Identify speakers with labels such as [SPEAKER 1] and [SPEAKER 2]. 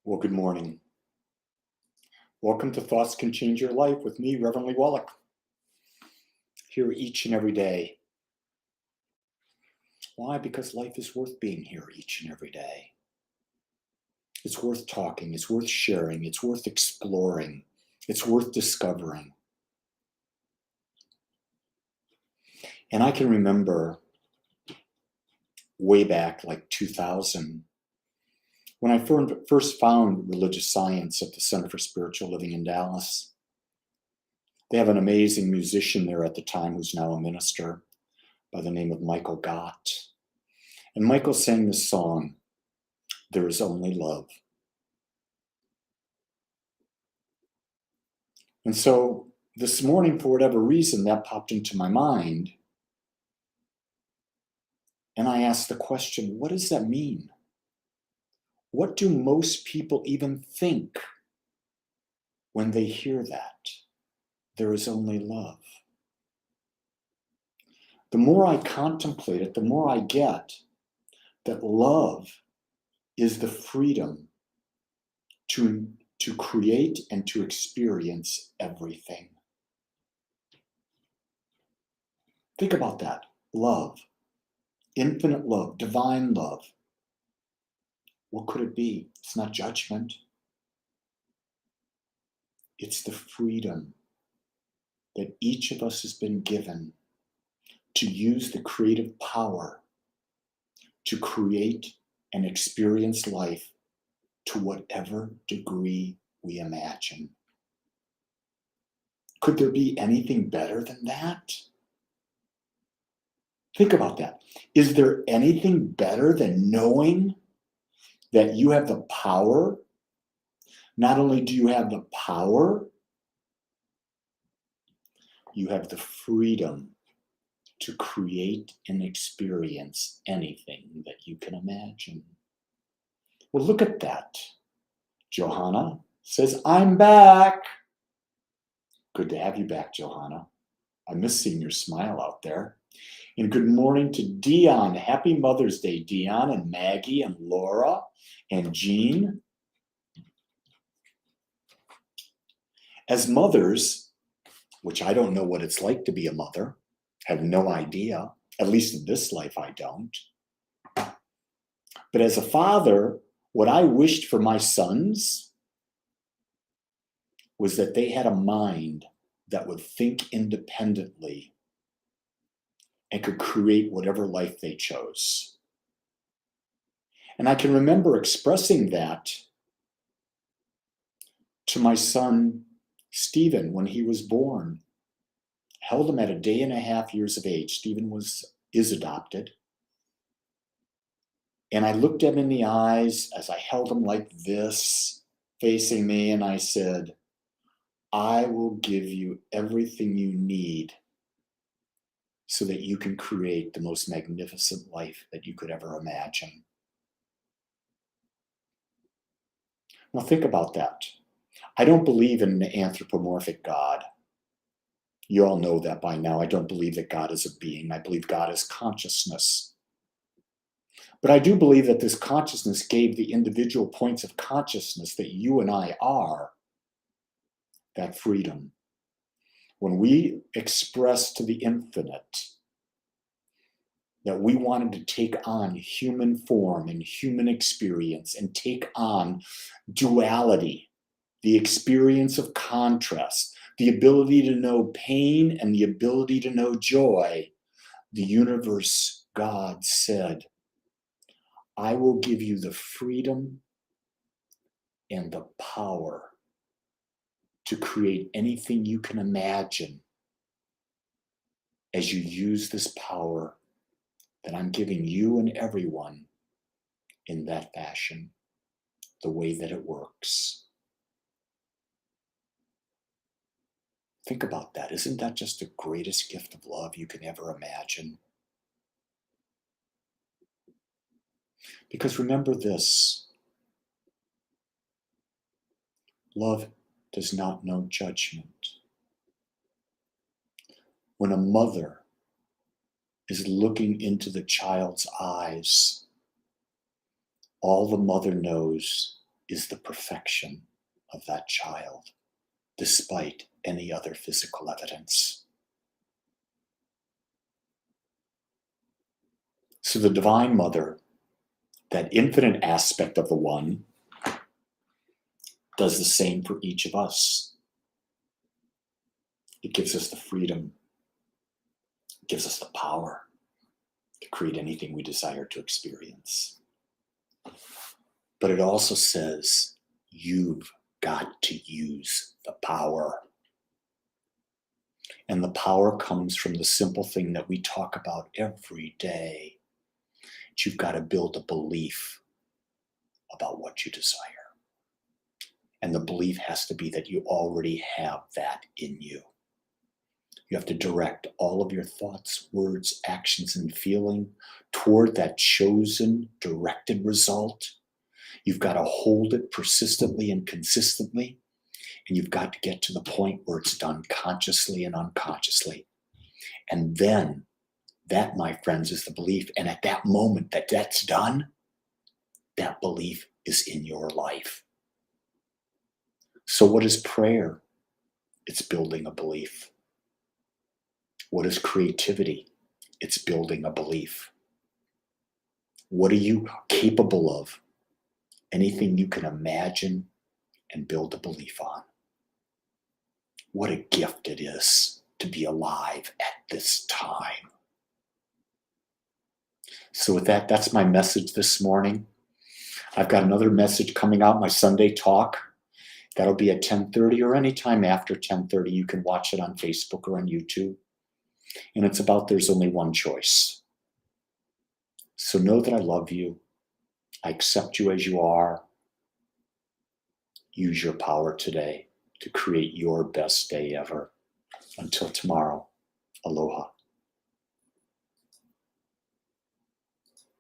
[SPEAKER 1] Well, good morning. Welcome to Thoughts Can Change Your Life with me, Reverend Wolak, here each and every day. Why? Because life is worth being here each and every day. It's worth talking, it's worth sharing, it's worth exploring, it's worth discovering. And I can remember way back like 2000, when I first found religious science at the Center for Spiritual Living in Dallas. They have an amazing musician there at the time who's now a minister by the name of Michael Gott. And Michael sang this song, "There Is Only Love." And so this morning, for whatever reason, that popped into my mind. And I asked the question, what does that mean? What do most people even think when they hear that? There is only love. The more I contemplate it, the more I get that love is the freedom to create and to experience everything. Think about that. Love, infinite love, divine love. What could it be? It's not judgment. It's the freedom that each of us has been given to use the creative power to create and experience life to whatever degree we imagine. Could there be anything better than that? Think about that. Is there anything better than knowing that you have the power? Not only do you have the power, you have the freedom to create and experience anything that you can imagine. Well, look at that. Johanna says, "I'm back." Good to have you back, Johanna. I miss seeing your smile out there. And good morning to Dion. Happy Mother's Day, Dion, and Maggie, and Laura, and Jean. As mothers, which I don't know what it's like to be a mother, have no idea, at least in this life I don't. But as a father, what I wished for my sons was that they had a mind that would think independently and could create whatever life they chose. And I can remember expressing that to my son, Stephen, when he was born. Held him at a day and a half years of age. Stephen is adopted. And I looked him in the eyes as I held him like this, facing me, and I said, "I will give you everything you need so that you can create the most magnificent life that you could ever imagine." Now think about that. I don't believe in an anthropomorphic God. You all know that by now. I don't believe that God is a being. I believe God is consciousness. But I do believe that this consciousness gave the individual points of consciousness that you and I are that freedom. When we express to the infinite that we wanted to take on human form and human experience and take on duality, the experience of contrast, the ability to know pain and the ability to know joy, the universe, God said, "I will give you the freedom and the power to create anything you can imagine as you use this power that I'm giving you and everyone in that fashion, the way that it works." Think about that. Isn't that just the greatest gift of love you can ever imagine? Because remember this, love does not know judgment. When a mother is looking into the child's eyes, all the mother knows is the perfection of that child, despite any other physical evidence. So the Divine Mother, that infinite aspect of the One, does the same for each of us. It gives us the freedom, it gives us the power to create anything we desire to experience. But it also says, you've got to use the power. And the power comes from the simple thing that we talk about every day. You've got to build a belief about what you desire. And the belief has to be that you already have that in you. You have to direct all of your thoughts, words, actions, and feeling toward that chosen, directed result. You've got to hold it persistently and consistently. And you've got to get to the point where it's done consciously and unconsciously. And then that, my friends, is the belief. And at that moment that that's done, that belief is in your life. So what is prayer? It's building a belief. What is creativity? It's building a belief. What are you capable of? Anything you can imagine and build a belief on. What a gift it is to be alive at this time. So with that, that's my message this morning. I've got another message coming out, my Sunday talk. That'll be at 10:30 or anytime after 10:30. You can watch it on Facebook or on YouTube. And it's about there's only one choice. So know that I love you. I accept you as you are. Use your power today to create your best day ever. Until tomorrow, aloha.